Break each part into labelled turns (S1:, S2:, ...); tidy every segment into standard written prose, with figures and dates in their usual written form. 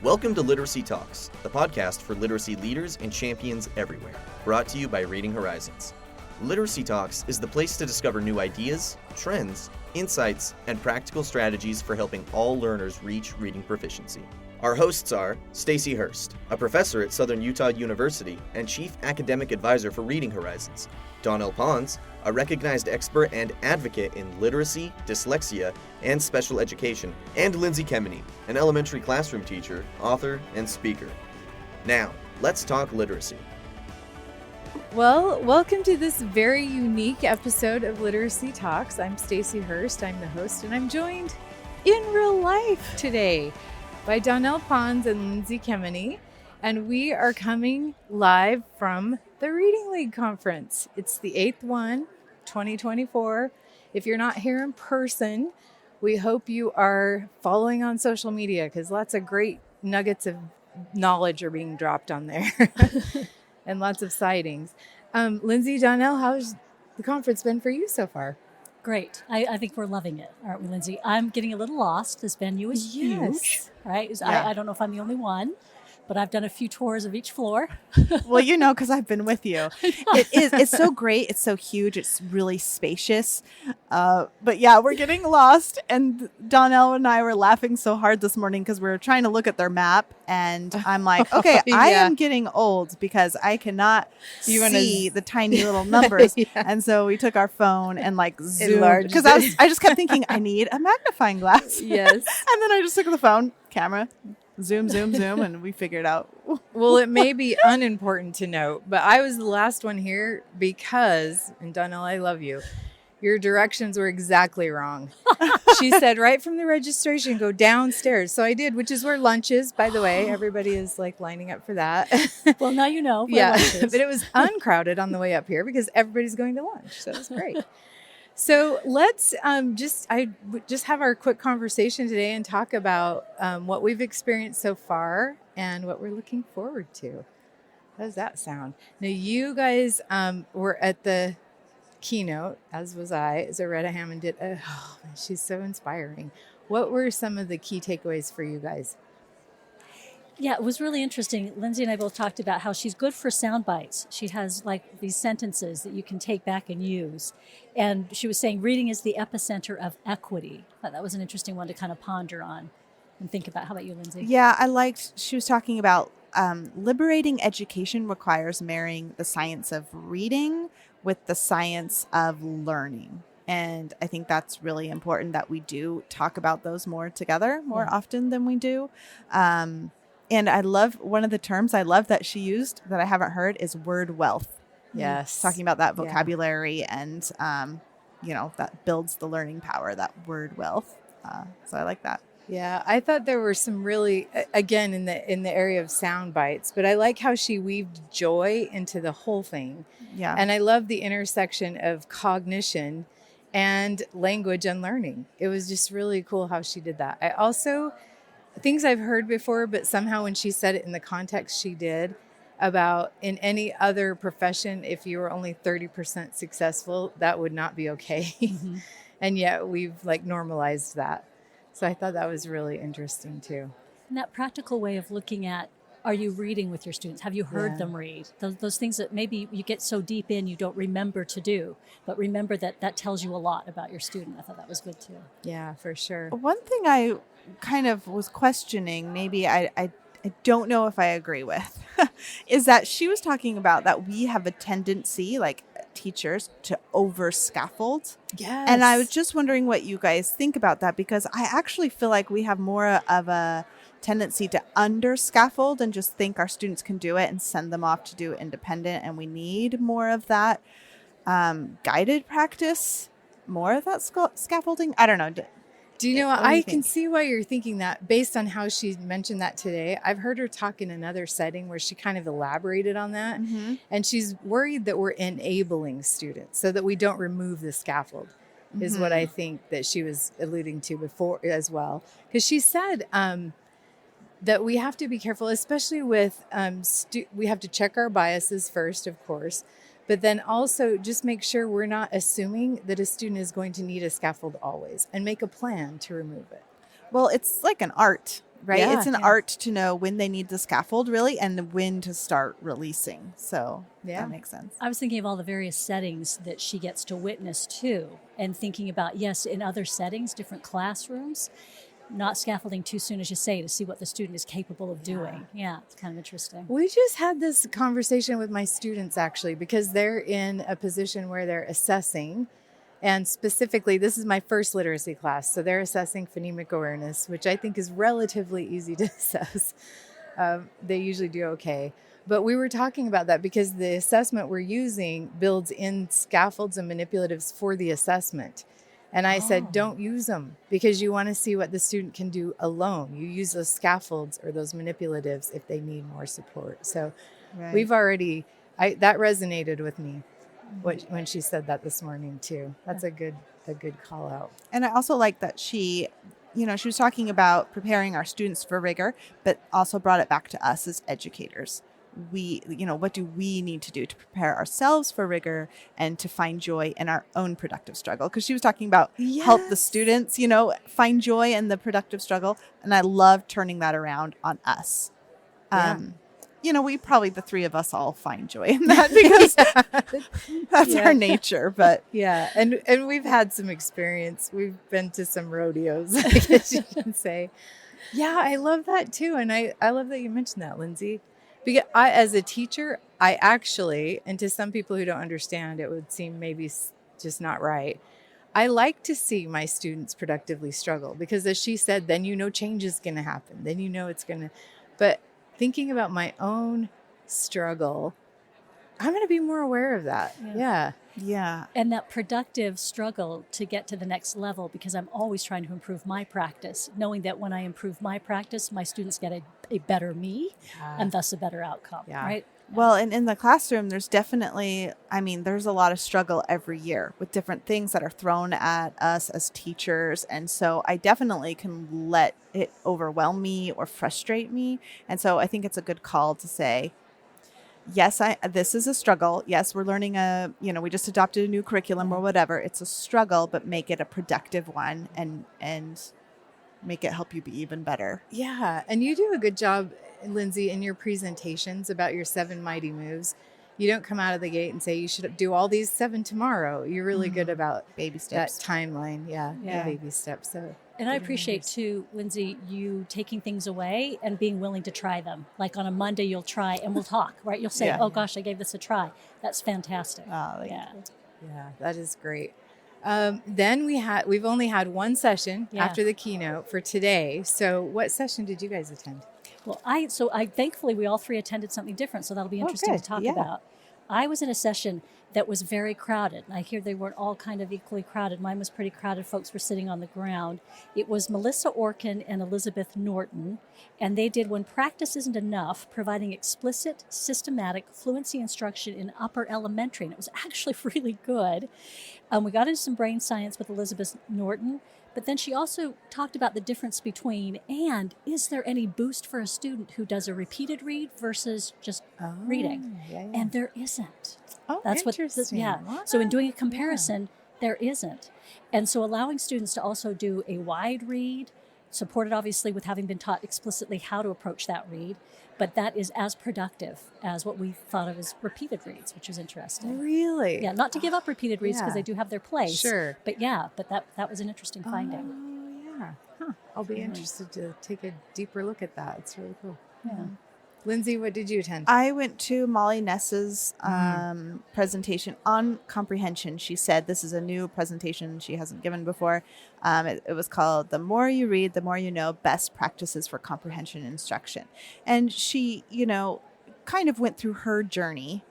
S1: Welcome to Literacy Talks, the podcast for literacy leaders and champions everywhere, brought to you by Reading Horizons. Literacy Talks is the place to discover new ideas, trends, insights, and practical strategies for helping all learners reach reading proficiency. Our hosts are Stacy Hurst, a professor at Southern Utah University and Chief Academic Advisor for Reading Horizons, Donnell Pons, a recognized expert and advocate in literacy, dyslexia, and special education, and Lindsay Kemeny, an elementary classroom teacher, author, and speaker. Now, let's talk literacy.
S2: Well, welcome to this very unique episode of Literacy Talks. I'm Stacy Hurst, I'm the host, and I'm joined in real life today by Donnell Pons and Lindsay Kemeny, and we are coming live from the Reading League Conference. It's the 8th one, 2024. If you're not here in person, we hope you are following on social media because lots of great nuggets of knowledge are being dropped on there and lots of sightings. Lindsay, Donnell, how's the conference been for you so far?
S3: Great. I think we're loving it, aren't we, Lindsay? I'm getting a little lost. This venue is huge, right?
S2: Yeah.
S3: I don't know if I'm the only one, but I've done a few tours of each floor.
S4: Well, you know, because I've been with you. It's so great. It's so huge. It's really spacious. But yeah, we're getting lost. And Donnell and I were laughing so hard this morning because we were trying to look at their map. And I'm like, okay, I am getting old because I cannot see the tiny little numbers.
S2: Yeah.
S4: And so we took our phone and like zoomed. Because I just kept thinking, I need a magnifying glass.
S2: Yes.
S4: And then I just took the phone, camera, zoom, and we figured out.
S2: Well, it may be unimportant to note, but I was the last one here because, and Donnell, I love you, your directions were exactly wrong. She said right from the registration, go downstairs. So I did, which is where lunch is, by the way. Everybody is like lining up for that.
S3: Well, now you know.
S2: Yeah, but it was uncrowded on the way up here because everybody's going to lunch. So it was great. So let's just have our quick conversation today and talk about what we've experienced so far and what we're looking forward to. How does that sound? Now, you guys were at the keynote, as was I. Zaretta Hammond did. Oh, she's so inspiring. What were some of the key takeaways for you guys?
S3: Yeah, it was really interesting. Lindsay and I both talked about how she's good for sound bites. She has like these sentences that you can take back and use. And she was saying reading is the epicenter of equity. I thought that was an interesting one to kind of ponder on and think about. How about you, Lindsay?
S4: Yeah, I liked, she was talking about liberating education requires marrying the science of reading with the science of learning. And I think that's really important that we do talk about those more together, more often than we do. And I love one of the terms I love that she used that I haven't heard is word wealth.
S2: Yes.
S4: Talking about that vocabulary and, that builds the learning power, that word wealth. So I like that.
S2: Yeah, I thought there were some really, again, in the area of sound bites, but I like how she weaved joy into the whole thing.
S4: Yeah.
S2: And I love the intersection of cognition and language and learning. It was just really cool how she did that. I also, things I've heard before, but somehow when she said it in the context she did, about in any other profession, if you were only 30% successful, that would not be okay. Mm-hmm. And yet we've like normalized that. So I thought that was really interesting too.
S3: And that practical way of looking at, are you reading with your students? Have you heard them read? Those things that maybe you get so deep in you don't remember to do, but remember that tells you a lot about your student. I thought that was good too.
S2: Yeah, for sure.
S4: One thing I kind of was questioning, maybe I don't know if I agree with, is that she was talking about that we have a tendency, like teachers, to over scaffold.
S2: Yes.
S4: And I was just wondering what you guys think about that, because I actually feel like we have more of a tendency to under scaffold and just think our students can do it and send them off to do it independent. And we need more of that guided practice, more of that scaffolding. I don't know.
S2: Do you know what? I can see why you're thinking that based on how she mentioned that today. I've heard her talk in another setting where she kind of elaborated on that. Mm-hmm. And she's worried that we're enabling students so that we don't remove the scaffold is what I think that she was alluding to before as well. Because she said that we have to be careful, especially with, we have to check our biases first, of course. But then also just make sure we're not assuming that a student is going to need a scaffold always and make a plan to remove it.
S4: Well, it's like an art. right?
S2: Yeah.
S4: It's an art to know when they need the scaffold, really, and when to start releasing. So that makes sense.
S3: I was thinking of all the various settings that she gets to witness too, and thinking about, yes, in other settings, different classrooms, not scaffolding too soon, as you say, to see what the student is capable of doing. Yeah, it's kind of interesting.
S2: We just had this conversation with my students, actually, because they're in a position where they're assessing. And specifically, this is my first literacy class. So they're assessing phonemic awareness, which I think is relatively easy to assess. They usually do okay. But we were talking about that because the assessment we're using builds in scaffolds and manipulatives for the assessment. And I said, don't use them because you want to see what the student can do alone. You use those scaffolds or those manipulatives if they need more support. So we've already, that resonated with me when she said that this morning too. That's a good call out.
S4: And I also like that she was talking about preparing our students for rigor, but also brought it back to us as educators. What do we need to do to prepare ourselves for rigor and to find joy in our own productive struggle? Because she was talking about help the students, find joy in the productive struggle. And I love turning that around on us. We probably, the three of us all find joy in that because that's our nature. But
S2: and we've had some experience. We've been to some rodeos, I guess you can say. Yeah, I love that too. And I love that you mentioned that, Lindsay. Because as a teacher, I actually, and to some people who don't understand, it would seem maybe just not right. I like to see my students productively struggle because, as she said, then change is going to happen. Then it's going to. But thinking about my own struggle, I'm going to be more aware of that. Yeah.
S3: And that productive struggle to get to the next level, because I'm always trying to improve my practice, knowing that when I improve my practice, my students get a better me and thus a better outcome, right?
S4: Well, and in the classroom, there's definitely, there's a lot of struggle every year with different things that are thrown at us as teachers. And so I definitely can let it overwhelm me or frustrate me. And so I think it's a good call to say, yes, this is a struggle. Yes, we're learning we just adopted a new curriculum or whatever. It's a struggle, but make it a productive one and make it help you be even better.
S2: Yeah. And you do a good job, Lindsay, in your presentations about your 7 mighty moves. You don't come out of the gate and say you should do all these 7 tomorrow. You're really good about
S4: baby steps,
S2: that timeline. Yeah. Baby steps. So.
S3: And I appreciate too, Lindsay, you taking things away and being willing to try them. Like on a Monday, you'll try and we'll talk, right? You'll say, oh gosh, I gave this a try. That's fantastic.
S2: Yeah, that is great. Then we've only had one session after the keynote for today. So what session did you guys attend?
S3: Well, I thankfully we all 3 attended something different, so that'll be interesting to talk about. I was in a session that was very crowded. I hear they weren't all kind of equally crowded. Mine was pretty crowded. Folks were sitting on the ground. It was Melissa Orkin and Elizabeth Norton, and they did When Practice Isn't Enough, providing explicit, systematic fluency instruction in upper elementary, and it was actually really good. We got into some brain science with Elizabeth Norton, but then she also talked about the difference between, and is there any boost for a student who does a repeated read versus just reading? And there isn't.
S2: That's interesting.
S3: So in doing a comparison, there isn't. And so allowing students to also do a wide read, supported obviously with having been taught explicitly how to approach that read, but that is as productive as what we thought of as repeated reads, which is interesting.
S2: Really?
S3: Yeah, not to give up repeated reads because they do have their place.
S2: Sure.
S3: But that was an interesting finding.
S2: Oh, yeah. Huh. I'll be interested to take a deeper look at that. It's really cool.
S3: Yeah.
S2: Lindsay, what did you attend?
S4: I went to Molly Ness's presentation on comprehension. She said this is a new presentation she hasn't given before. It was called The More You Read, The More You Know, Best Practices for Comprehension Instruction. And she, kind of went through her journey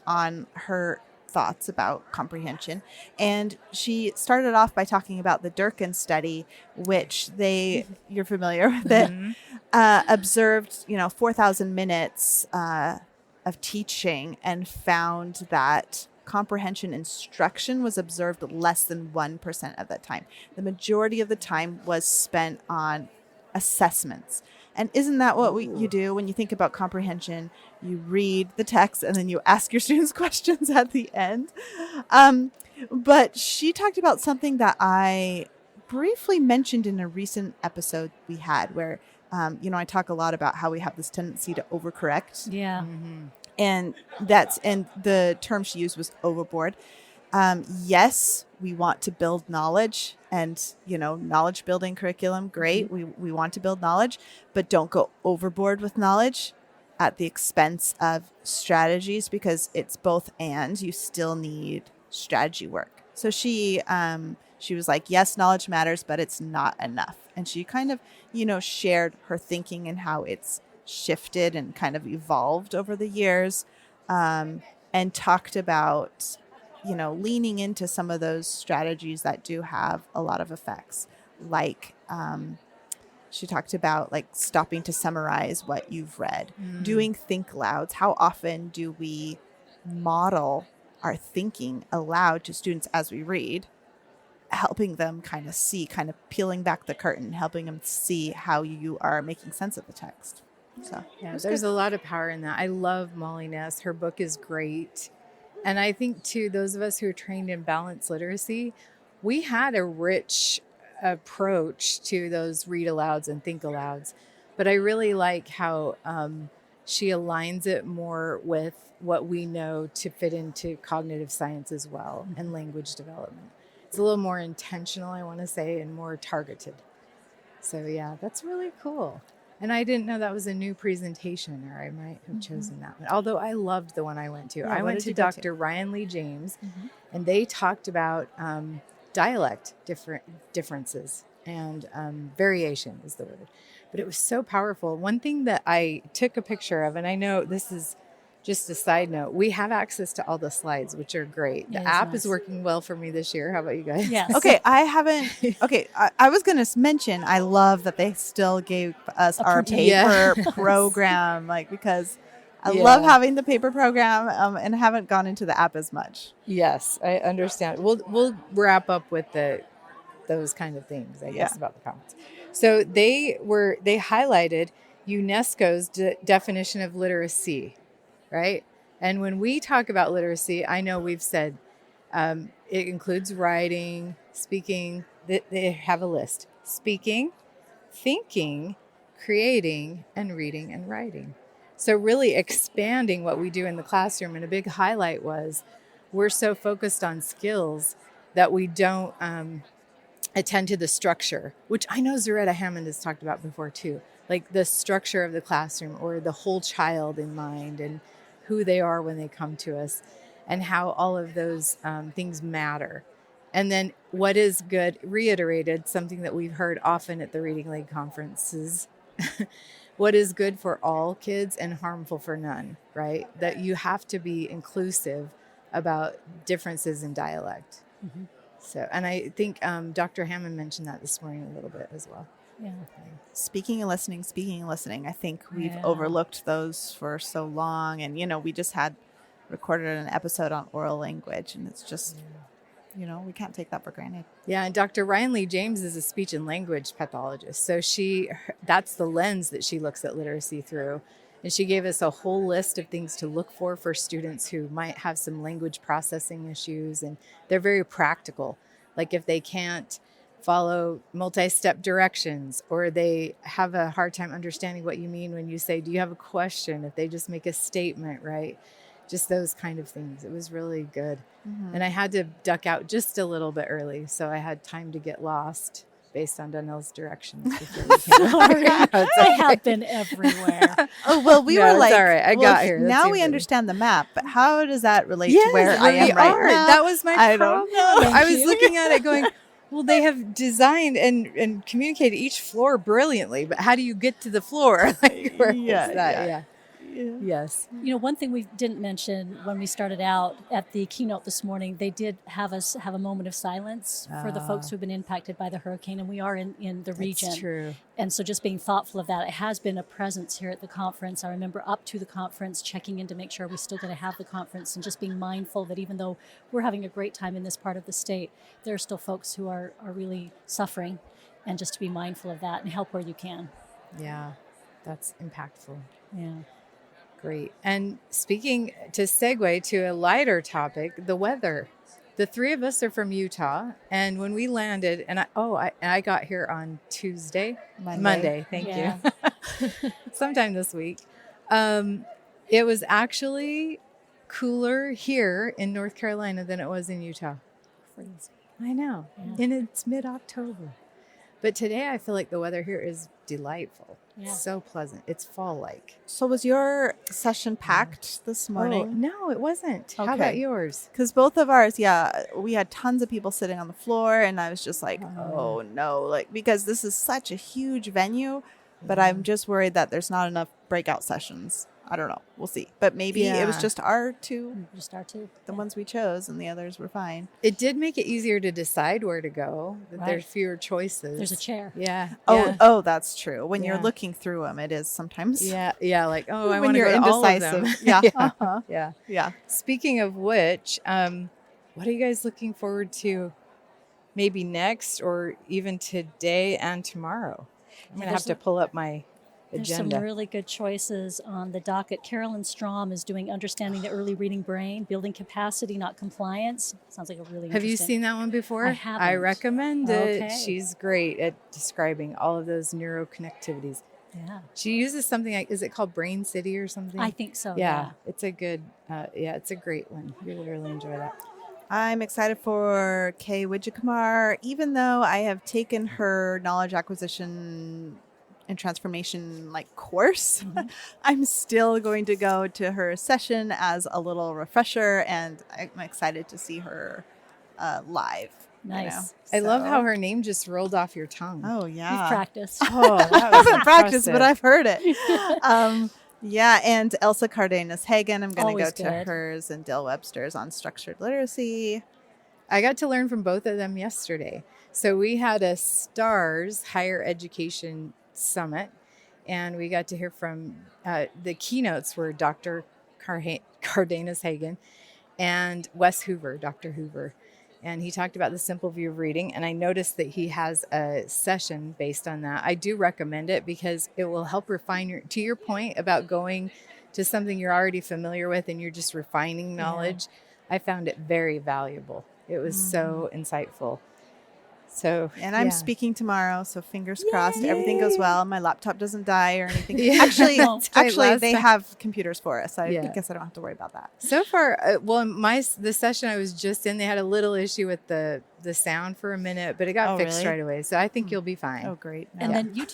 S4: on her thoughts about comprehension. And she started off by talking about the Durkin study, which you're familiar with it, observed, 4,000 minutes of teaching and found that comprehension instruction was observed less than 1% of that time. The majority of the time was spent on assessments. And isn't that what you do when you think about comprehension? You read the text and then you ask your students questions at the end. But she talked about something that I briefly mentioned in a recent episode we had, where I talk a lot about how we have this tendency to overcorrect.
S3: Yeah.
S4: And the term she used was overboard. Yes, we want to build knowledge and, knowledge building curriculum. Great. We want to build knowledge, but don't go overboard with knowledge at the expense of strategies, because it's both and. You still need strategy work. So she was like, yes, knowledge matters, but it's not enough. And she kind of, shared her thinking and how it's shifted and kind of evolved over the years, and talked about, leaning into some of those strategies that do have a lot of effects. Like, she talked about like stopping to summarize what you've read, doing think louds. How often do we model our thinking aloud to students as we read, helping them kind of see, kind of peeling back the curtain, helping them see how you are making sense of the text. So
S2: yeah, there's a lot of power in that. I love Molly Ness. Her book is great. And I think, too, those of us who are trained in balanced literacy, we had a rich approach to those read alouds and think alouds. But I really like how she aligns it more with what we know to fit into cognitive science as well, and language development. It's a little more intentional, I want to say, and more targeted. So, yeah, that's really cool. And I didn't know that was a new presentation, or I might have chosen that one. Although I loved the one I went to.
S3: Yeah,
S2: I went to Dr. Ryan Lee James, and they talked about dialect differences and variation is the word. But it was so powerful. One thing that I took a picture of, and I know this is just a side note, we have access to all the slides, which are great. The app is working well for me this year. How about you guys?
S3: Yes.
S4: Okay, I haven't. Okay, I was going to mention, I love that they still gave us our paper program, because I love having the paper program, and haven't gone into the app as much.
S2: Yes, I understand. We'll wrap up with those kind of things, I guess, about the comments. So they highlighted UNESCO's definition of literacy, right? And when we talk about literacy, I know we've said it includes writing, speaking. They have a list: speaking, thinking, creating, and reading and writing. So really expanding what we do in the classroom. And a big highlight was we're so focused on skills that we don't attend to the structure, which I know Zaretta Hammond has talked about before too, like the structure of the classroom, or the whole child in mind, and who they are when they come to us, and how all of those things matter. And then what is good, reiterated, something that we've heard often at the Reading League conferences, what is good for all kids and harmful for none, right? That you have to be inclusive about differences in dialect. So, and I think Dr. Hammond mentioned that this morning a little bit as well.
S3: Yeah.
S4: Speaking and listening. I think we've overlooked those for so long. And, we just had recorded an episode on oral language, and it's just, we can't take that for granted.
S2: Yeah. And Dr. Ryan Lee James is a speech and language pathologist. So that's the lens that she looks at literacy through. And she gave us a whole list of things to look for students who might have some language processing issues. And they're very practical. Like if they can't follow multi-step directions, or they have a hard time understanding what you mean when you say, do you have a question? If they just make a statement, right? Just those kind of things. It was really good. And I had to duck out just a little bit early, so I had time to get lost based on Donnell's directions.
S3: Sorry, I have been everywhere.
S4: Oh, well, we were like,
S2: all right. I got here.
S4: Now we understand the map, but how does that relate to where I am right now?
S2: That was my problem. I was
S3: you.
S2: looking at it going, well, they have designed and communicated each floor brilliantly, but how do you get to the floor? Like, where is that? Yeah. Yes.
S3: One thing we didn't mention when we started out at the keynote this morning, they did have us have a moment of silence for the folks who have been impacted by the hurricane, and we are in the region.
S2: That's true.
S3: And so just being thoughtful of that, it has been a presence here at the conference. I remember up to the conference checking in to make sure we're still going to have the conference, and just being mindful that even though we're having a great time in this part of the state, there are still folks who are really suffering, and just to be mindful of that and help where you can.
S2: Yeah, that's impactful.
S3: Yeah. Great.
S2: And speaking, to segue to a lighter topic, the weather. the three of us are from Utah, and when we landed, and I got here on Tuesday, Monday. Thank you. Sometime this week. It was actually cooler here in North Carolina than it was in Utah.
S3: Crazy.
S2: I know, and it's mid-October. But today I feel like the weather here is delightful.
S3: Yeah.
S2: So pleasant. It's fall-like.
S4: So was your session packed this morning?
S2: Oh, no, it wasn't. How
S4: Okay.
S2: about yours?
S4: Because both of ours, we had tons of people sitting on the floor, and I was just like, oh no, like, because this is such a huge venue, but I'm just worried that there's not enough breakout sessions. I don't know. We'll see. But maybe it was just our two, the ones we chose, and the others were fine.
S2: It did make it easier to decide where to go. That There's fewer choices.
S3: There's a chair.
S2: Yeah.
S4: Oh, that's true. When you're looking through them, it is sometimes.
S2: Yeah. Like, I
S4: when
S2: want to
S4: you're
S2: go to all of
S4: indecisive.
S2: them.
S4: Yeah.
S2: Yeah.
S4: Yeah.
S2: Speaking of which, what are you guys looking forward to maybe next or even today and tomorrow? I'm going to have to pull up my
S3: There's
S2: agenda.
S3: some really good choices on the docket. Carolyn Strom is doing Understanding the Early Reading Brain, Building Capacity, Not Compliance. Sounds like a really
S2: Have you
S3: interesting-
S2: seen that one before?
S3: I haven't.
S2: I recommend it.
S3: Okay.
S2: She's great at describing all of those neuroconnectivities.
S3: Yeah,
S2: She uses something like, is it called Brain City or something?
S3: I think so.
S2: Yeah, it's a good, it's a great one. You would really enjoy that.
S4: I'm excited for Kay Wijikumar, even though I have taken her knowledge acquisition and transformation course. I'm still going to go to her session as a little refresher, and I'm excited to see her live.
S3: Nice.
S2: I love how her name just rolled off your tongue.
S4: Oh
S3: You've
S4: yeah,
S3: practiced.
S2: Oh, that
S4: I
S2: was
S4: haven't practiced,
S2: impressive.
S4: but I've heard it. And Elsa Cardenas Hagen. I'm going to go
S3: Always
S4: to
S3: good.
S4: hers, and Dill Webster's on structured literacy.
S2: I got to learn from both of them yesterday. So we had a STARS Higher Education Summit, and we got to hear from the keynotes were Dr. Cardenas Hagen and Wes Hoover, Dr. Hoover. And he talked about the simple view of reading. And I noticed that he has a session based on that. I do recommend it because it will help refine to your point about going to something you're already familiar with and you're just refining knowledge. I found it very valuable. It was so insightful. So,
S4: And I'm speaking tomorrow, so fingers crossed everything
S2: Yay.
S4: goes well. My laptop doesn't die or anything.
S2: Yeah.
S4: Actually,
S2: That's right,
S4: actually,
S2: last
S4: they
S2: time.
S4: have computers for us. I
S2: Yeah.
S4: guess I don't have to worry about that.
S2: So far, the session I was just in, they had a little issue with the sound for a minute, but it got
S4: Oh,
S2: fixed
S4: really?
S2: right away. So I think you'll be fine.
S4: Oh, great.
S3: And
S4: Yeah.
S3: then you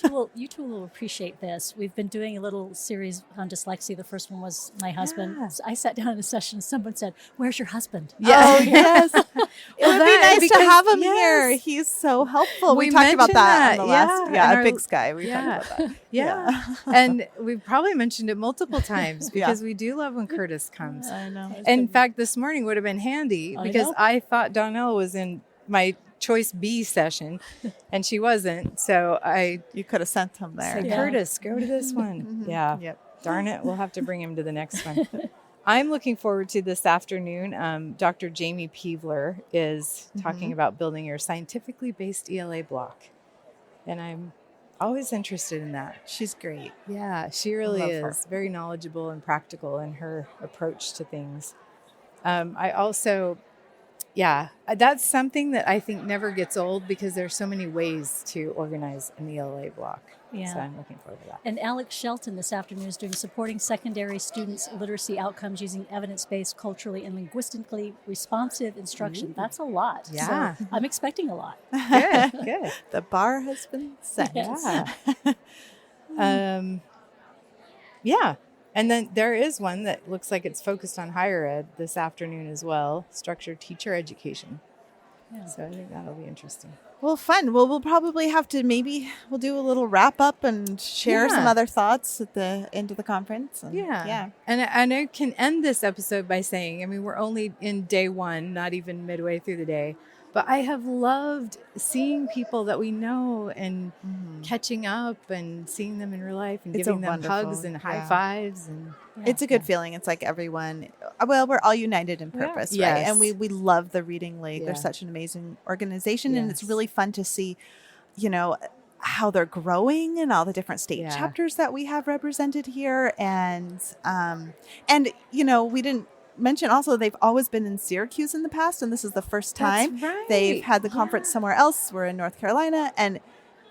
S3: two will appreciate this. We've been doing a little series on dyslexia. The first one was my husband.
S2: Yeah.
S3: So I sat down in a session. Someone said, "Where's your husband?"
S4: Oh, yes. It would be nice to
S2: because-
S4: have him
S2: yes.
S4: here. He's so helpful. We
S2: We
S4: talked about
S2: mentioned
S4: that
S2: that,
S4: on the last,
S2: in
S4: at
S2: our-
S4: Big Sky. We
S2: Yeah.
S4: talked about that.
S2: Yeah. And we've probably mentioned it multiple times
S4: Yeah.
S2: because we do love when Curtis comes.
S4: I know.
S2: In fact, this morning would have been handy
S3: I
S2: because
S3: know.
S2: I thought Donnell was in my choice B session and she wasn't. So I
S4: You could have sent him there.
S2: said,
S3: Yeah.
S2: Curtis, go to this one. Yeah.
S4: Yep.
S2: Darn it. We'll have to bring him to the next one. I'm looking forward to this afternoon. Dr. Jamie Peevler is talking about building your scientifically based ELA block. And I'm always interested in that.
S4: She's great.
S2: Yeah, she really
S4: Love her.
S2: is very knowledgeable and practical in her approach to things. I also, that's something that I think never gets old because there's so many ways to organize an ELA block.
S3: Yeah.
S2: So I'm looking forward to that.
S3: And Alex Shelton this afternoon is doing Supporting Secondary Students' Literacy Outcomes Using Evidence-Based, Culturally, and Linguistically Responsive Instruction. That's a lot.
S2: Yeah.
S3: So I'm expecting a lot.
S2: Good, good.
S4: The bar has been set.
S3: Yes.
S2: Yeah. Yeah. And then there is one that looks like it's focused on higher ed this afternoon as well, structured teacher education.
S3: Yeah.
S2: So I think that'll be interesting.
S4: Well, fun. Well, we'll probably have to we'll do a little wrap up and share some
S2: Yeah.
S4: other thoughts at the end of the conference. And
S2: Yeah. And I can end this episode by saying, I mean, we're only in day one, not even midway through the day, but I have loved seeing people that we know and catching up and seeing them in real life and
S4: It's
S2: giving
S4: a
S2: them
S4: wonderful-
S2: hugs and high
S4: yeah.
S2: fives. And
S4: It's a good feeling. It's like everyone, we're all united in purpose, right?
S2: Yes.
S4: And we love the Reading League. They're
S2: Yeah.
S4: such an amazing organization. And it's
S2: Yes.
S4: really fun to see, how they're growing and all the different state
S2: Yeah.
S4: chapters that we have represented here. And we didn't mention also they've always been in Syracuse in the past, and this is the first time
S2: That's right.
S4: they've had the conference somewhere else. We're in North Carolina, and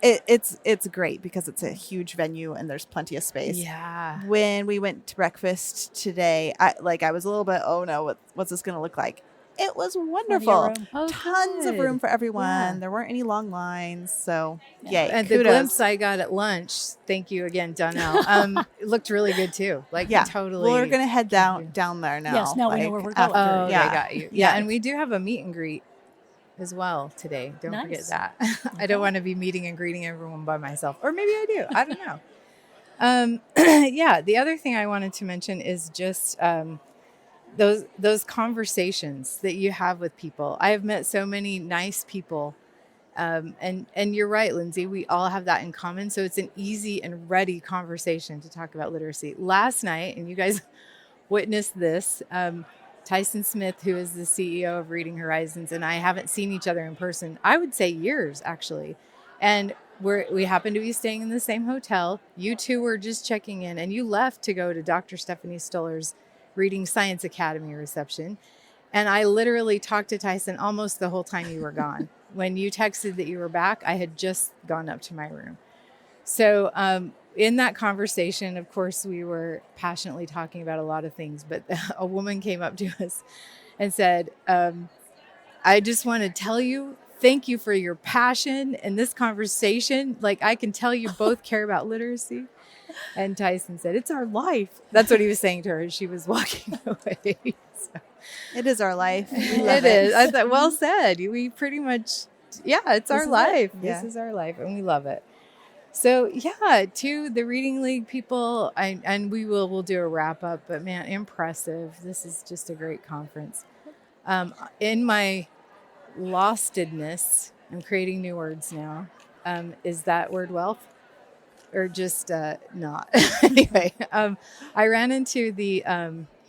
S4: it's great because it's a huge venue and there's plenty of space.
S2: Yeah.
S4: When we went to breakfast today, I was a little bit, oh no, what's this going to look like? It was wonderful.
S3: room.
S2: Oh,
S4: Tons of
S2: good.
S4: room for everyone.
S2: Yeah.
S4: There weren't any long lines. So,
S3: Yeah.
S4: yay.
S2: And the
S4: kudos.
S2: glimpse I got at lunch, thank you again, Donnell, it looked really good too. Like,
S4: Yeah.
S2: totally.
S4: Well, we're going to head down there now.
S3: Yes, now we know where we're going.
S4: after.
S2: Oh,
S4: yeah.
S2: I got you.
S4: Yeah.
S2: Yeah, and we do have a meet and greet as well today. Don't forget
S3: Nice.
S2: that. I don't want to be meeting and greeting everyone by myself. Or maybe I do. I don't know. Yeah, the other thing I wanted to mention is just those conversations that you have with people. I have met so many nice people. And you're right, Lindsay, we all have that in common. So it's an easy and ready conversation to talk about literacy. Last night, and you guys witnessed this, Tyson Smith, who is the CEO of Reading Horizons, and I haven't seen each other in person, I would say years, actually. And we happened to be staying in the same hotel. You two were just checking in, and you left to go to Dr. Stephanie Stoller's Reading Science Academy reception. And I literally talked to Tyson almost the whole time you were gone. When you texted that you were back, I had just gone up to my room. So in that conversation, of course, we were passionately talking about a lot of things, but a woman came up to us and said, I just want to tell you, thank you for your passion in this conversation. Like, I can tell you both care about literacy. And Tyson said, it's our life. That's what he was saying to her as she was walking away. So,
S4: It is our life. We love
S2: it is. I thought, well said. We pretty much, yeah, it's our
S3: is it.
S2: life.
S4: Yeah.
S2: This is our life, and we love it. So yeah, to the Reading League people, and we'll do a wrap up. But man, impressive! This is just a great conference. In my lostedness, I'm creating new words now. Is that word wealth? Or just not? Anyway, I ran into the,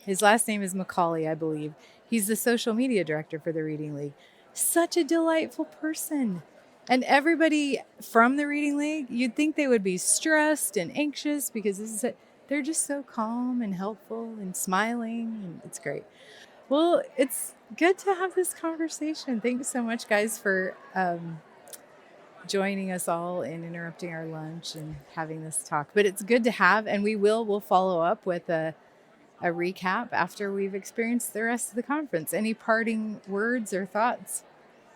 S2: his last name is Macaulay, I believe. He's the social media director for the Reading League. Such a delightful person. And everybody from the Reading League, you'd think they would be stressed and anxious because they're just so calm and helpful and smiling. And it's great. Well, it's good to have this conversation. Thanks so much, guys, for joining us all and interrupting our lunch and having this talk. But it's good to have, and we'll follow up with a recap after we've experienced the rest of the conference. Any parting words or thoughts?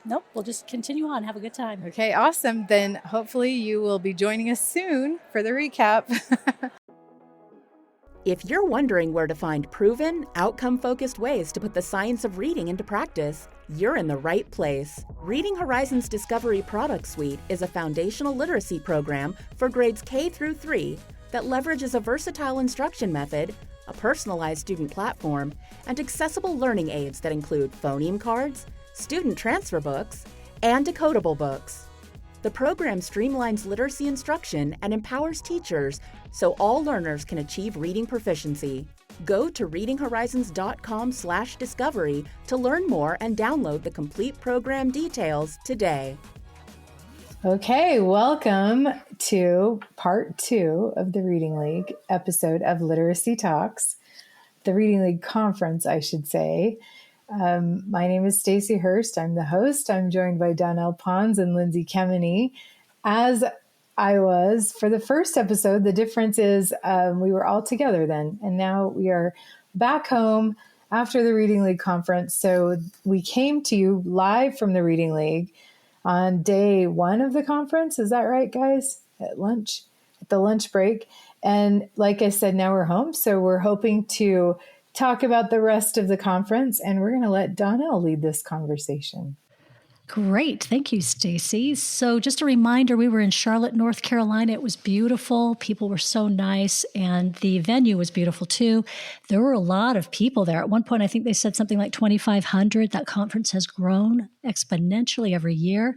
S3: Nope, we'll just continue on. Have a good time.
S2: Okay, awesome. Then hopefully you will be joining us soon for the recap.
S5: If you're wondering where to find proven, outcome-focused ways to put the science of reading into practice, you're in the right place. Reading Horizons Discovery Product Suite is a foundational literacy program for grades K through 3 that leverages a versatile instruction method, a personalized student platform, and accessible learning aids that include phoneme cards, student transfer books, and decodable books. The program streamlines literacy instruction and empowers teachers so all learners can achieve reading proficiency. Go to readinghorizons.com/discovery to learn more and download the complete program details today.
S2: Okay, welcome to part 2 of the Reading League episode of Literacy Talks, the Reading League conference, I should say. My name is Stacy Hurst. I'm the host. I'm joined by Donnell Pons and Lindsay Kemeny. As I was for the first episode, the difference is we were all together then, and now we are back home after the Reading League conference. So we came to you live from the Reading League on day 1 of the conference. Is that right, guys? At the lunch break. And like I said, now we're home. So we're hoping to talk about the rest of the conference, and we're going to let Donnell lead this conversation.
S3: Great. Thank you, Stacy. So just a reminder, we were in Charlotte, North Carolina. It was beautiful. People were so nice, and the venue was beautiful too. There were a lot of people there. At one point, I think they said something like 2,500. That conference has grown exponentially every year,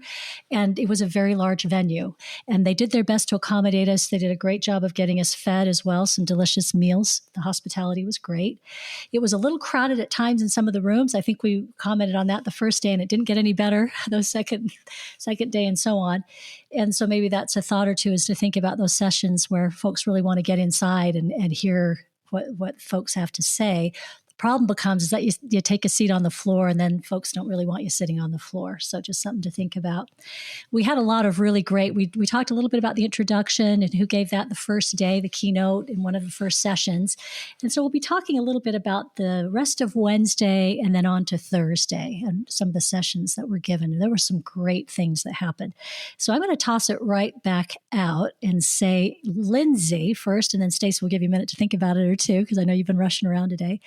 S3: and it was a very large venue. And they did their best to accommodate us. They did a great job of getting us fed as well, some delicious meals. The hospitality was great. It was a little crowded at times in some of the rooms. I think we commented on that the first day, and it didn't get any better the second day and so on. And so maybe that's a thought or two, is to think about those sessions where folks really want to get inside and hear what folks have to say. Problem becomes is that you take a seat on the floor and then folks don't really want you sitting on the floor. So just something to think about. We had a lot of really great, we talked a little bit about the introduction and who gave that the first day, the keynote in one of the first sessions. And so we'll be talking a little bit about the rest of Wednesday and then on to Thursday and some of the sessions that were given. And there were some great things that happened. So I'm going to toss it right back out and say Lindsay first, and then Stacey will give you a minute to think about it or two, because I know you've been rushing around today.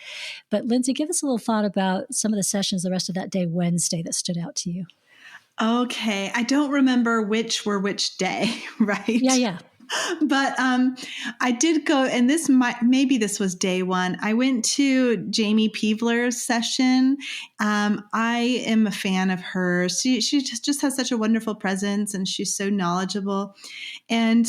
S3: But Lindsay, give us a little thought about some of the sessions the rest of that day, Wednesday, that stood out to you.
S6: Okay. I don't remember which were which day, right?
S3: Yeah.
S6: But I did go, and maybe this was day one. I went to Jamie Peevler's session. I am a fan of hers. She just has such a wonderful presence, and she's so knowledgeable. And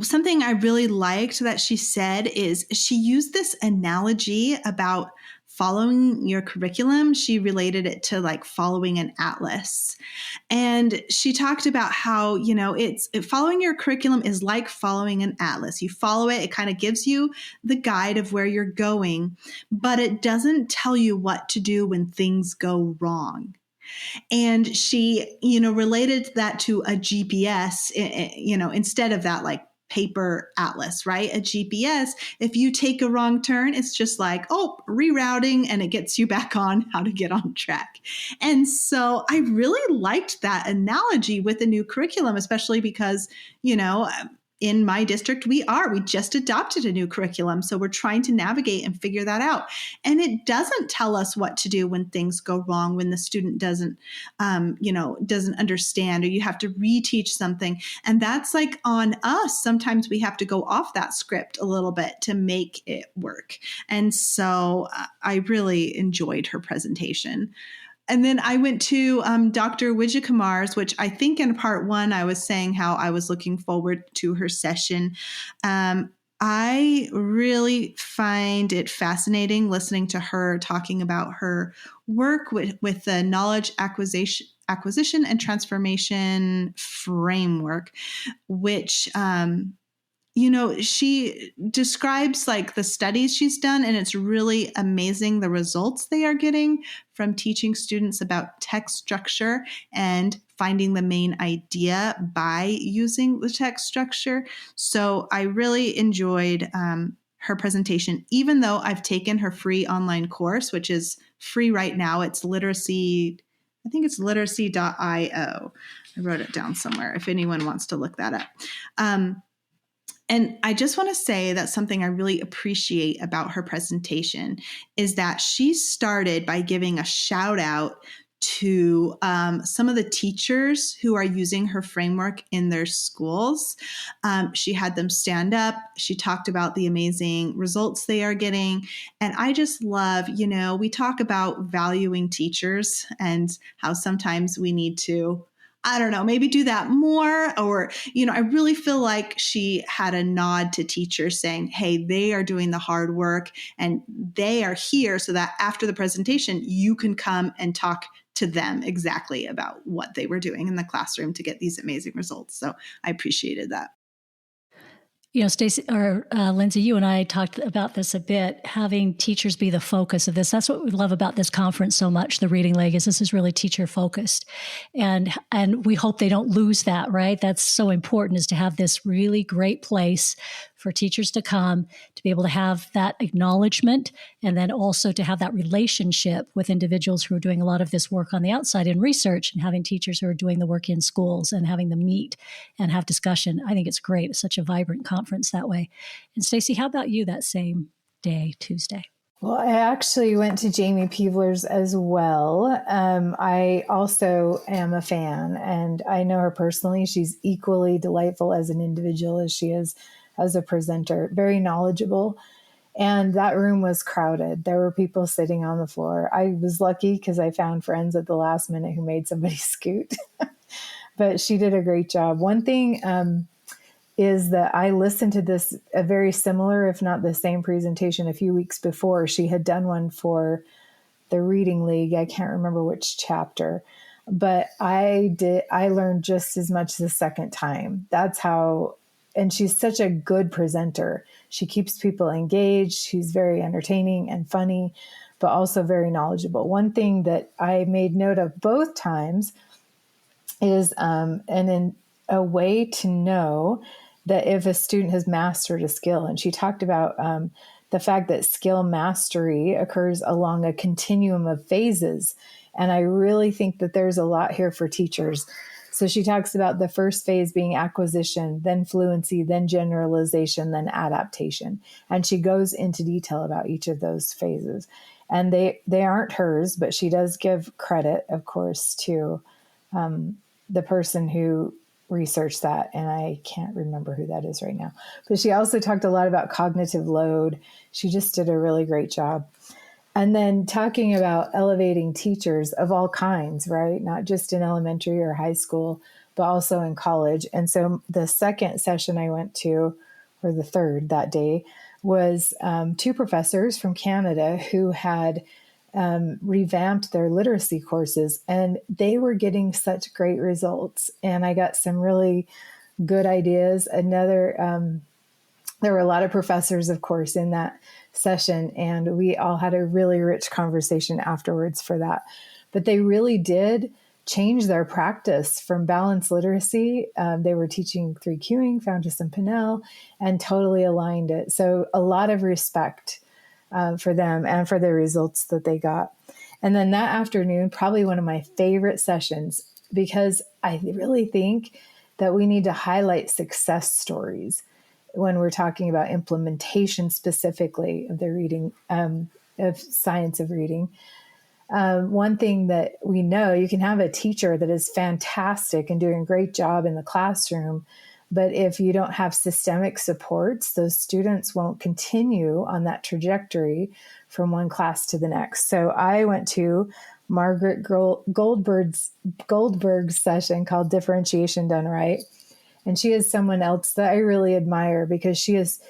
S6: something I really liked that she said is she used this analogy about following your curriculum. She related it to like following an atlas. And she talked about how, following your curriculum is like following an atlas. You follow it, it kind of gives you the guide of where you're going, but it doesn't tell you what to do when things go wrong. And she, related that to a GPS, instead of that like paper atlas, right? A GPS, if you take a wrong turn, it's just like, rerouting, and it gets you back on how to get on track. And so I really liked that analogy with the new curriculum, especially because, in my district, we just adopted a new curriculum. So we're trying to navigate and figure that out. And it doesn't tell us what to do when things go wrong, when the student doesn't understand, or you have to reteach something. And that's like on us. Sometimes we have to go off that script a little bit to make it work. And so I really enjoyed her presentation. And then I went to Dr. Wijakumar's, which I think in part one, I was saying how I was looking forward to her session. I really find it fascinating listening to her talking about her work with the knowledge acquisition and transformation framework, which she describes like the studies she's done, and it's really amazing the results they are getting from teaching students about text structure and finding the main idea by using the text structure. So I really enjoyed her presentation, even though I've taken her free online course, which is free right now. It's literacy. I think it's literacy.io. I wrote it down somewhere if anyone wants to look that up. And I just want to say that something I really appreciate about her presentation is that she started by giving a shout out to some of the teachers who are using her framework in their schools. She had them stand up. She talked about the amazing results they are getting. And I just love, we talk about valuing teachers and how sometimes we need to, maybe do that more. Or, I really feel like she had a nod to teachers saying, hey, they are doing the hard work and they are here so that after the presentation, you can come and talk to them exactly about what they were doing in the classroom to get these amazing results. So I appreciated that.
S3: Stacey or Lindsay, you and I talked about this a bit, having teachers be the focus of this. That's what we love about this conference so much, the Reading Leg, is this is really teacher focused. And we hope they don't lose that, right? That's so important, is to have this really great place for teachers to come, to be able to have that acknowledgement, and then also to have that relationship with individuals who are doing a lot of this work on the outside in research, and having teachers who are doing the work in schools and having them meet and have discussion. I think it's great. It's such a vibrant conference that way. And Stacey, how about you that same day, Tuesday?
S2: Well, I actually went to Jamie Peevler's as well. I also am a fan, and I know her personally. She's equally delightful as an individual as she is as a presenter, very knowledgeable. And that room was crowded. There were people sitting on the floor. I was lucky because I found friends at the last minute who made somebody scoot. But she did a great job. One thing is that I listened to a very similar, if not the same presentation a few weeks before. She had done one for the Reading League. I can't remember which chapter, but I learned just as much the second time. That's how and she's such a good presenter. She keeps people engaged. She's very entertaining and funny, but also very knowledgeable. One thing that I made note of both times is a way to know that if a student has mastered a skill. And she talked about the fact that skill mastery occurs along a continuum of phases. And I really think that there's a lot here for teachers. So she talks about the first phase being acquisition, then fluency, then generalization, then adaptation. And she goes into detail about each of those phases. And they aren't hers, but she does give credit, of course, to the person who researched that. And I can't remember who that is right now. But she also talked a lot about cognitive load. She just did a really great job. And then talking about elevating teachers of all kinds, right? Not just in elementary or high school, but also in college. And so the second session I went to, or the third that day, was two professors from Canada who had revamped their literacy courses, and they were getting such great results. And I got some really good ideas. There were a lot of professors, of course, in that session, and we all had a really rich conversation afterwards for that. But they really did change their practice from balanced literacy. They were teaching 3Qing, Fountas and Pinnell, and totally aligned it. So a lot of respect for them and for the results that they got. And then that afternoon, probably one of my favorite sessions, because I really think that we need to highlight success stories when we're talking about implementation specifically of the reading, of science of reading. One thing that we know, you can have a teacher that is fantastic and doing a great job in the classroom, but if you don't have systemic supports, those students won't continue on that trajectory from one class to the next. So I went to Margaret Goldberg's session called Differentiation Done Right. And she is someone else that I really admire because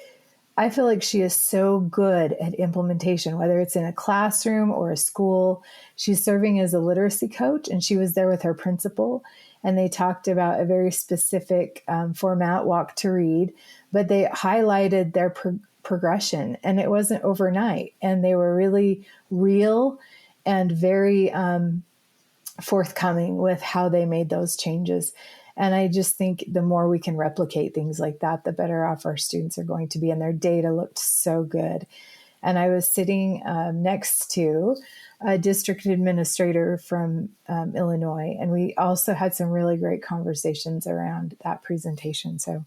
S2: I feel like she is so good at implementation, whether it's in a classroom or a school. She's serving as a literacy coach, and she was there with her principal, and they talked about a very specific format, walk to read, but they highlighted their progression, and it wasn't overnight, and they were really real and very forthcoming with how they made those changes. And I just think the more we can replicate things like that, the better off our students are going to be. And their data looked so good. And I was sitting next to a district administrator from Illinois. And we also had some really great conversations around that presentation. So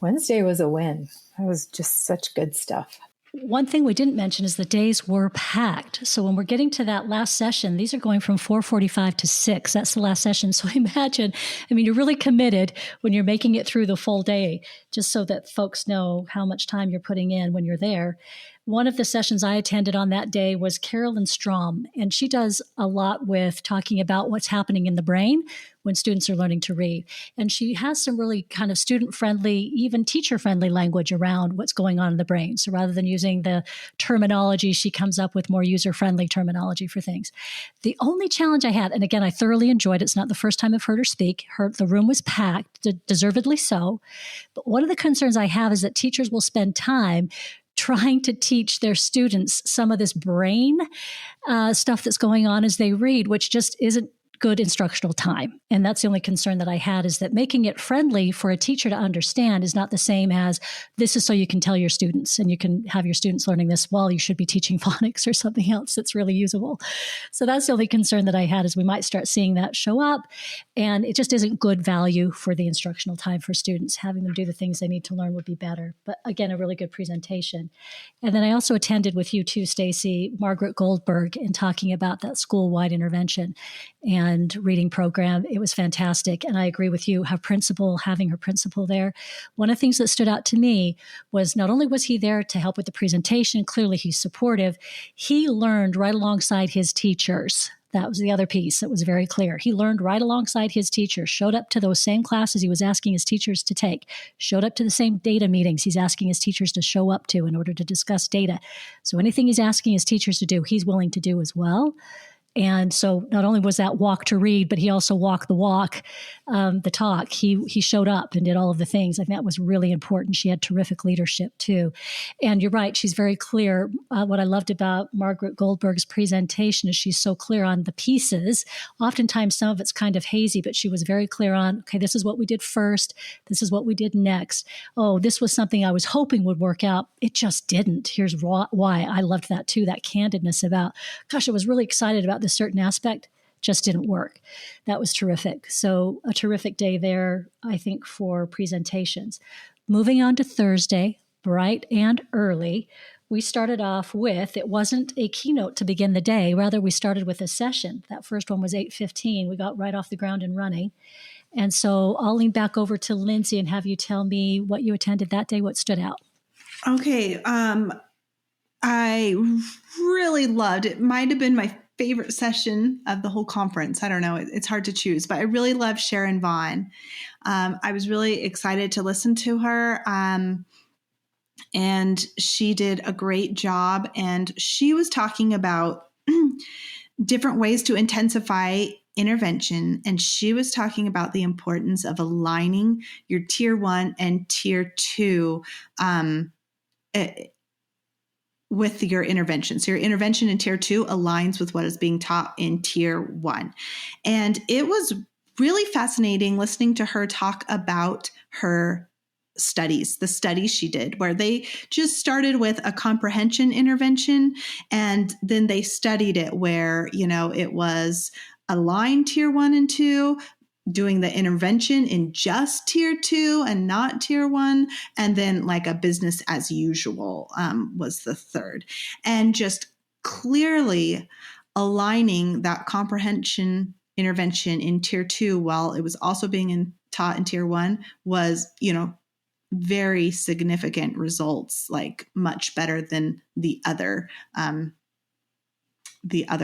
S2: Wednesday was a win. It was just such good stuff.
S3: One thing we didn't mention is the days were packed. So when we're getting to that last session, these are going from 4:45 to 6. That's the last session. So imagine, you're really committed when you're making it through the full day, just so that folks know how much time you're putting in when you're there. One of the sessions I attended on that day was Carolyn Strom, and she does a lot with talking about what's happening in the brain when students are learning to read. And she has some really kind of student-friendly, even teacher-friendly language around what's going on in the brain. So rather than using the terminology, she comes up with more user-friendly terminology for things. The only challenge I had, and again, I thoroughly enjoyed it. It's not the first time I've heard her speak. The room was packed, deservedly so. But one of the concerns I have is that teachers will spend time trying to teach their students some of this brain stuff that's going on as they read, which just isn't good instructional time. And that's the only concern that I had, is that making it friendly for a teacher to understand is not the same as this is so you can tell your students and you can have your students learning this while you should be teaching phonics or something else that's really usable. So that's the only concern that I had, is we might start seeing that show up, and it just isn't good value for the instructional time for students. Having them do the things they need to learn would be better. But again, a really good presentation. And then I also attended with you too, Stacy, Margaret Goldberg, in talking about that school-wide intervention and reading program. It was fantastic. And I agree with you, having her principal there. One of the things that stood out to me was not only was he there to help with the presentation, clearly he's supportive, he learned right alongside his teachers. That was the other piece that was very clear. He learned right alongside his teachers, showed up to those same classes he was asking his teachers to take, showed up to the same data meetings he's asking his teachers to show up to in order to discuss data. So anything he's asking his teachers to do, he's willing to do as well. And so not only was that walk to read, but he also walked the walk, the talk. He showed up and did all of the things. I think that was really important. She had terrific leadership too. And you're right, she's very clear. What I loved about Margaret Goldberg's presentation is she's so clear on the pieces. Oftentimes some of it's kind of hazy, but she was very clear on, okay, this is what we did first. This is what we did next. Oh, this was something I was hoping would work out. It just didn't. Here's why. I loved that too, that candidness about, gosh, I was really excited about this certain aspect, just didn't work. That was terrific. So a terrific day there, I think, for presentations. Moving on to Thursday, bright and early, we started off with, it wasn't a keynote to begin the day, rather we started with a session. That first one was 8:15. We got right off the ground and running. And so I'll lean back over to Lindsay and have you tell me what you attended that day, what stood out.
S6: Okay. I really loved it. Might have been my favorite session of the whole conference. I don't know. It's hard to choose, but I really loved Sharon Vaughn. I was really excited to listen to her. And she did a great job. And she was talking about different ways to intensify intervention. And she was talking about the importance of aligning your tier 1 and tier 2 with your intervention. So your intervention in tier 2 aligns with what is being taught in tier 1. And it was really fascinating listening to her talk about her studies, the studies she did, where they just started with a comprehension intervention and then they studied it where, it was aligned tier 1 and 2, doing the intervention in just tier 2 and not tier 1. And then like a business as usual was the third. And just clearly aligning that comprehension intervention in tier 2 while it was also being taught in tier 1 was, very significant results, like much better than the other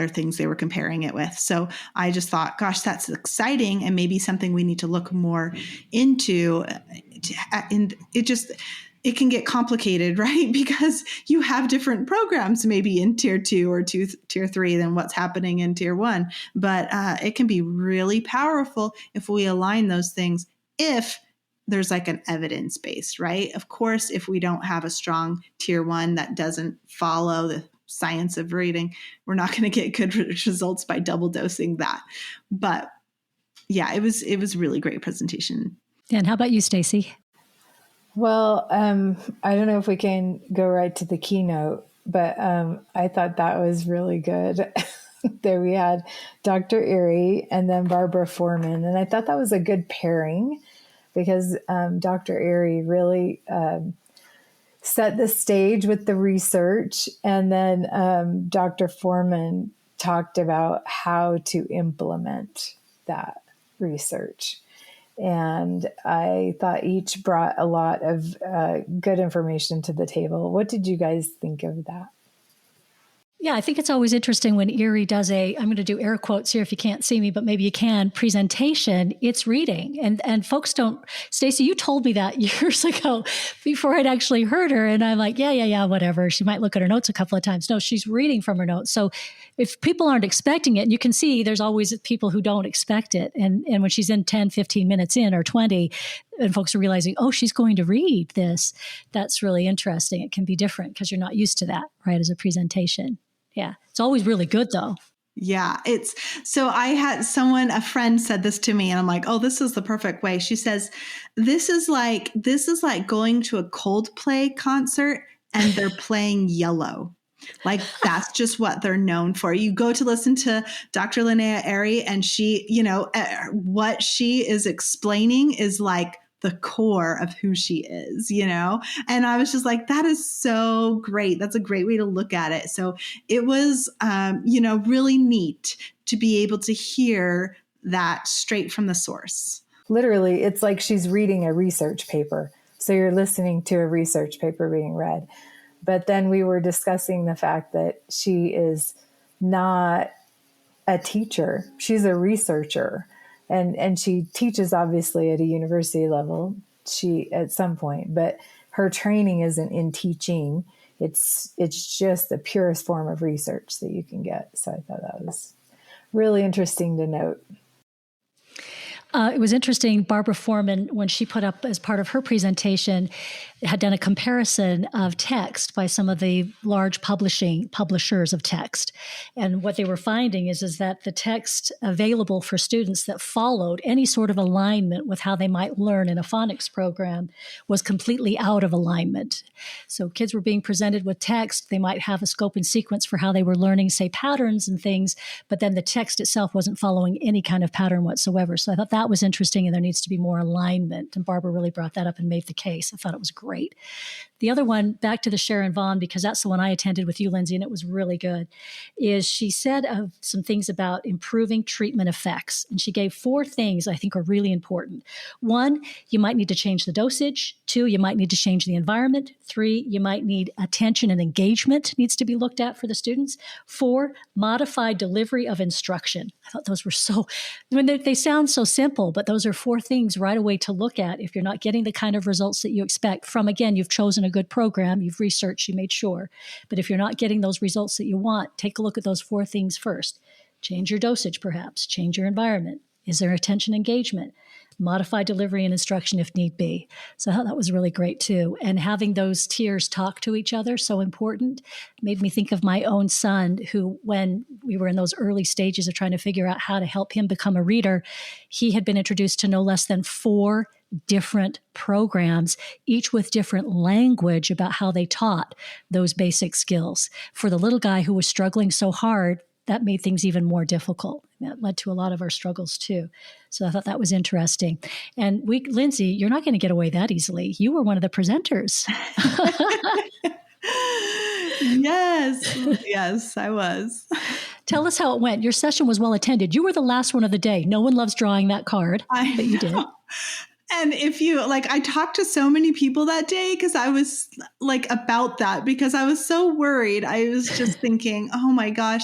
S6: things they were comparing it with. So I just thought, gosh, that's exciting and maybe something we need to look more into. And it can get complicated, right? Because you have different programs maybe in tier 2 or tier 3 than what's happening in tier 1. But it can be really powerful if we align those things, if there's like an evidence base, right? Of course, if we don't have a strong tier 1 that doesn't follow the science of reading, we're not going to get good results by double dosing that. But yeah, it was a really great presentation.
S3: And how about you, Stacy?
S2: Well, I don't know if we can go right to the keynote, but I thought that was really good. There we had Dr. Erie and then Barbara Foreman. And I thought that was a good pairing because Dr. Erie really set the stage with the research. And then Dr. Foreman talked about how to implement that research. And I thought each brought a lot of good information to the table. What did you guys think of that?
S3: Yeah, I think it's always interesting when Erie does I'm going to do air quotes here if you can't see me, but maybe you can, presentation, it's reading. And folks don't, Stacy, you told me that years ago before I'd actually heard her. And I'm like, yeah, whatever. She might look at her notes a couple of times. No, she's reading from her notes. So if people aren't expecting it, and you can see there's always people who don't expect it. And when she's in 10, 15 minutes in or 20, and folks are realizing, oh, she's going to read this, that's really interesting. It can be different because you're not used to that, right, as a presentation. Yeah. It's always really good though.
S6: Yeah. So I had a friend said this to me and I'm like, oh, this is the perfect way. She says, this is like going to a Coldplay concert and they're playing Yellow. Like that's just what they're known for. You go to listen to Dr. Linnea Airy and she, what she is explaining is like the core of who she is, And I was just like, that is so great. That's a great way to look at it. So it was, really neat to be able to hear that straight from the source.
S2: Literally, it's like she's reading a research paper. So you're listening to a research paper being read. But then we were discussing the fact that she is not a teacher. She's a researcher. And she teaches obviously at a university level, at some point, but her training isn't in teaching. It's just the purest form of research that you can get. So I thought that was Really interesting to note.
S3: It was interesting. Barbara Foreman, when she put up as part of her presentation, had done a comparison of text by some of the large publishers of text. And what they were finding is that the text available for students that followed any sort of alignment with how they might learn in a phonics program was completely out of alignment. So kids were being presented with text. They might have a scope and sequence for how they were learning, say, patterns and things, but then the text itself wasn't following any kind of pattern whatsoever. So I thought that was interesting, and there needs to be more alignment. And Barbara really brought that up and made the case. I thought it was great. The other one, back to the Sharon Vaughn, because that's the one I attended with you, Lindsay, and it was really good, is she said some things about improving treatment effects. And she gave 4 things I think are really important. 1, you might need to change the dosage. 2, you might need to change the environment. 3, you might need attention and engagement needs to be looked at for the students. 4, modified delivery of instruction. I thought those were they sound so simple, but those are 4 things right away to look at if you're not getting the kind of results that you expect from, again, you've chosen a good program, you've researched, you made sure. But if you're not getting those results that you want, take a look at those 4 things first. Change your dosage, perhaps. Change your environment. Is there attention engagement? Modify delivery and instruction if need be. So I thought that was really great too. And having those tiers talk to each other, so important, made me think of my own son who, when we were in those early stages of trying to figure out how to help him become a reader, he had been introduced to no less than 4 different programs, each with different language about how they taught those basic skills. For the little guy who was struggling so hard, that made things even more difficult. That led to a lot of our struggles too. So I thought that was interesting. And Lindsay, you're not going to get away that easily. You were one of the presenters.
S6: Yes, I was.
S3: Tell us how it went. Your session was well attended. You were the last one of the day. No one loves drawing that card, but you did.
S6: And if you I talked to so many people that day because I was about that, because I was so worried. I was just thinking, oh my gosh,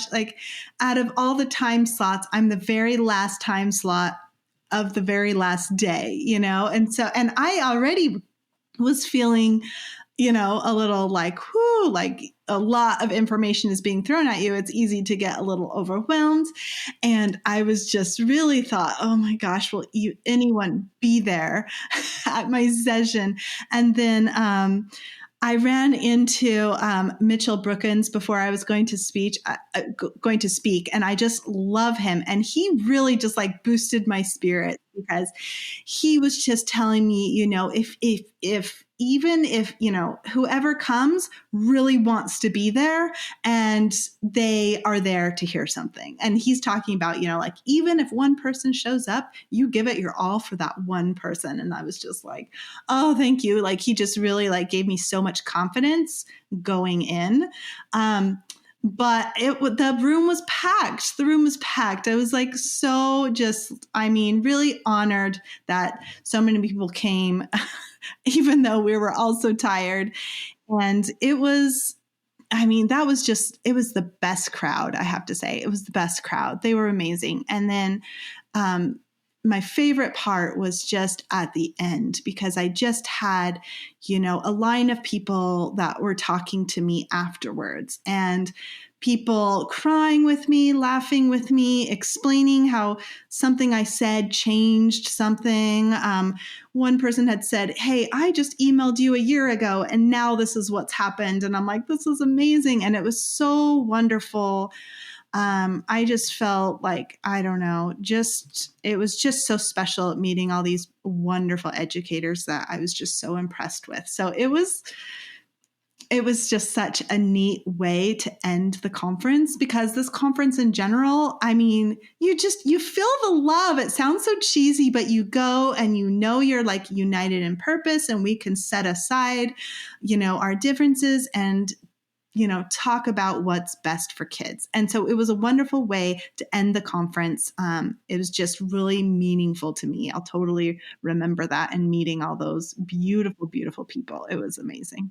S6: out of all the time slots, I'm the very last time slot of the very last day, And so, and I already was feeling, a little a lot of information is being thrown at you. It's easy to get a little overwhelmed. And I was just really thought, oh my gosh, will anyone be there at my session? And then I ran into Mitchell Brookins before I was going to speak, and I just love him. And he really just boosted my spirit, because he was just telling me, if whoever comes really wants to be there and they are there to hear something. And he's talking about, even if one person shows up, you give it your all for that one person. And I was just like, oh, thank you. He just really gave me so much confidence going in. But the room was packed. The room was packed. I was really honored that so many people came, even though we were all so tired. And it was the best crowd, I have to say. It was the best crowd. They were amazing. And then my favorite part was just at the end, because I just had, a line of people that were talking to me afterwards, and people crying with me, laughing with me, explaining how something I said changed something. One person had said, hey, I just emailed you a year ago and now this is what's happened. And I'm like, this is amazing. And it was so wonderful. I just felt it was just so special meeting all these wonderful educators that I was just so impressed with. So it was just such a neat way to end the conference, because this conference in general, you feel the love. It sounds so cheesy, but you go and you're united in purpose, and we can set aside, our differences and talk about what's best for kids. And so it was a wonderful way to end the conference. It was just really meaningful to me. I'll totally remember that, and meeting all those beautiful, beautiful people. It was amazing.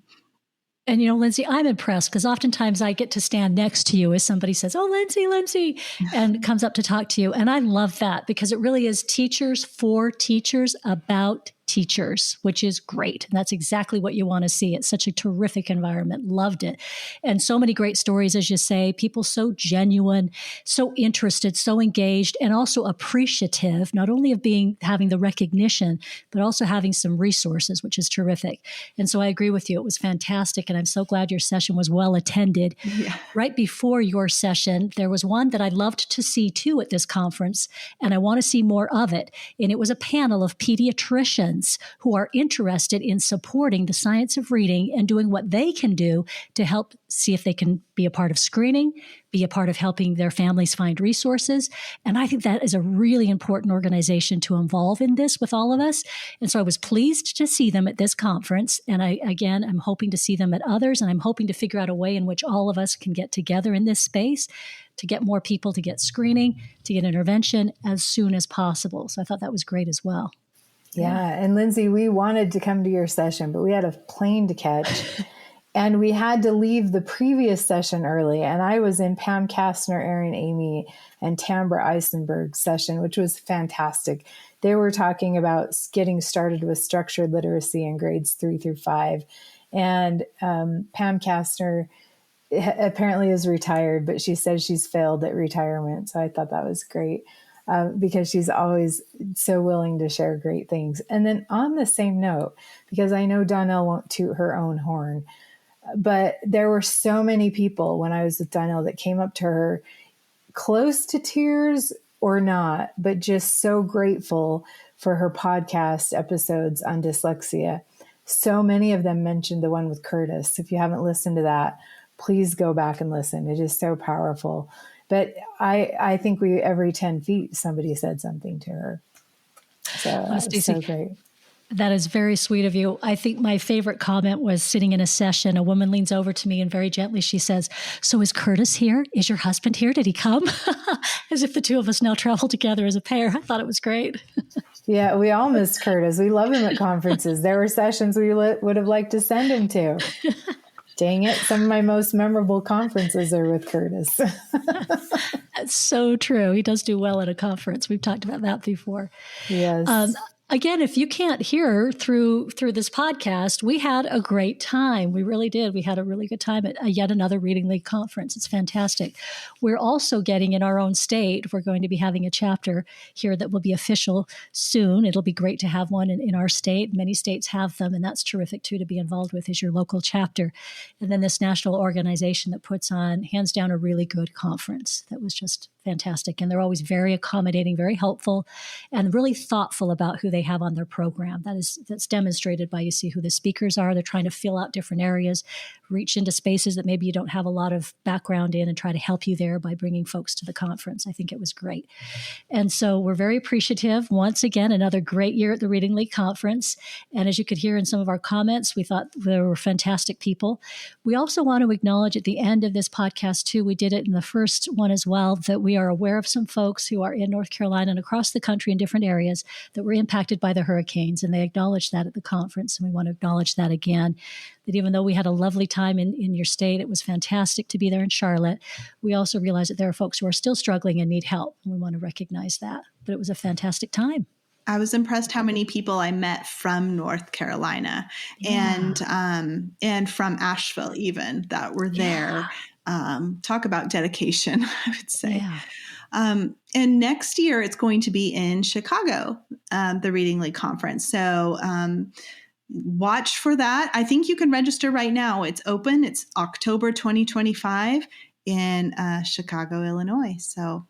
S3: And, Lindsay, I'm impressed, because oftentimes I get to stand next to you as somebody says, oh, Lindsay, and comes up to talk to you. And I love that, because it really is teachers for teachers about teachers, which is great. And that's exactly what you want to see. It's such a terrific environment. Loved it. And so many great stories, as you say, people so genuine, so interested, so engaged, and also appreciative, not only of having the recognition, but also having some resources, which is terrific. And so I agree with you. It was fantastic. And I'm so glad your session was well attended.
S6: Yeah.
S3: Right before your session, there was one that I loved to see too at this conference, and I want to see more of it. And it was a panel of pediatricians who are interested in supporting the science of reading and doing what they can do to help see if they can be a part of screening, be a part of helping their families find resources. And I think that is a really important organization to involve in this with all of us. And so I was pleased to see them at this conference. And I'm hoping to see them at others. And I'm hoping to figure out a way in which all of us can get together in this space to get more people to get screening, to get intervention as soon as possible. So I thought that was great as well.
S2: Yeah. And Lindsay, we wanted to come to your session, but we had a plane to catch and we had to leave the previous session early. And I was in Pam Kastner, Erin Amy, and Tambra Eisenberg's session, which was fantastic. They were talking about getting started with structured literacy in grades 3 through 5. And Pam Kastner apparently is retired, but she says she's failed at retirement. So I thought that was great. Because she's always so willing to share great things. And then on the same note, because I know Donnell won't toot her own horn, but there were so many people when I was with Donnell that came up to her close to tears or not, but just so grateful for her podcast episodes on dyslexia. So many of them mentioned the one with Curtis. If you haven't listened to that, please go back and listen. It is so powerful. But I think every 10 feet, somebody said something to her. So that's so great.
S3: That is very sweet of you. I think my favorite comment was sitting in a session. A woman leans over to me and very gently she says, "So is Curtis here? Is your husband here? Did he come?" As if the two of us now travel together as a pair. I thought it was great.
S2: Yeah, we all missed Curtis. We love him at conferences. There were sessions we would have liked to send him to. Dang it. Some of my most memorable conferences are with Curtis.
S3: That's so true. He does do well at a conference. We've talked about that before.
S2: Yes.
S3: Again, if you can't hear through this podcast, we had a great time. We really did. We had a really good time at yet another Reading League conference. It's fantastic. We're also getting in our own state. We're going to be having a chapter here that will be official soon. It'll be great to have one in our state. Many states have them, and that's terrific too to be involved with is your local chapter. And then this national organization that puts on, hands down, a really good conference that was just fantastic. And they're always very accommodating, very helpful, and really thoughtful about who they have on their program. That's demonstrated by you see who the speakers are. They're trying to fill out different areas, reach into spaces that maybe you don't have a lot of background in and try to help you there by bringing folks to the conference. I think it was great. And so we're very appreciative. Once again, another great year at the Reading League Conference. And as you could hear in some of our comments, we thought there were fantastic people. We also want to acknowledge at the end of this podcast too, we did it in the first one as well, that we are aware of some folks who are in North Carolina and across the country in different areas that were impacted by the hurricanes. And they acknowledged that at the conference. And we want to acknowledge that again, that even though we had a lovely time in your state, it was fantastic to be there in Charlotte. We also realize that there are folks who are still struggling and need help. And we want to recognize that. But it was a fantastic time.
S6: I was impressed how many people I met from North Carolina and from Asheville even that were there. Talk about dedication, I would say.
S3: Yeah.
S6: And next year it's going to be in Chicago, the Reading League Conference. So watch for that. I think you can register right now. It's open. It's October 2025 in Chicago, Illinois. So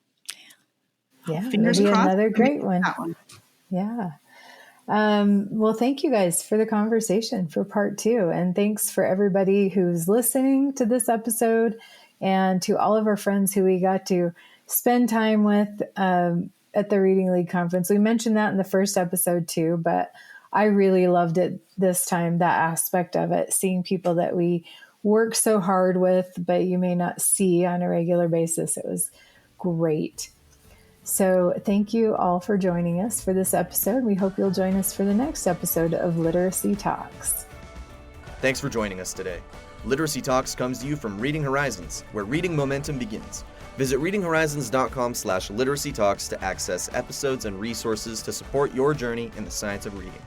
S6: fingers crossed.
S2: Another great one. Yeah. Well, thank you guys for the conversation for part 2. And thanks for everybody who's listening to this episode and to all of our friends who we got to spend time with at the Reading League Conference. We mentioned that in the first episode too, but I really loved it this time, that aspect of it, seeing people that we work so hard with, but you may not see on a regular basis. It was great. So thank you all for joining us for this episode. We hope you'll join us for the next episode of Literacy Talks.
S1: Thanks for joining us today. Literacy Talks comes to you from Reading Horizons, where reading momentum begins. Visit readinghorizons.com/literacy talks to access episodes and resources to support your journey in the science of reading.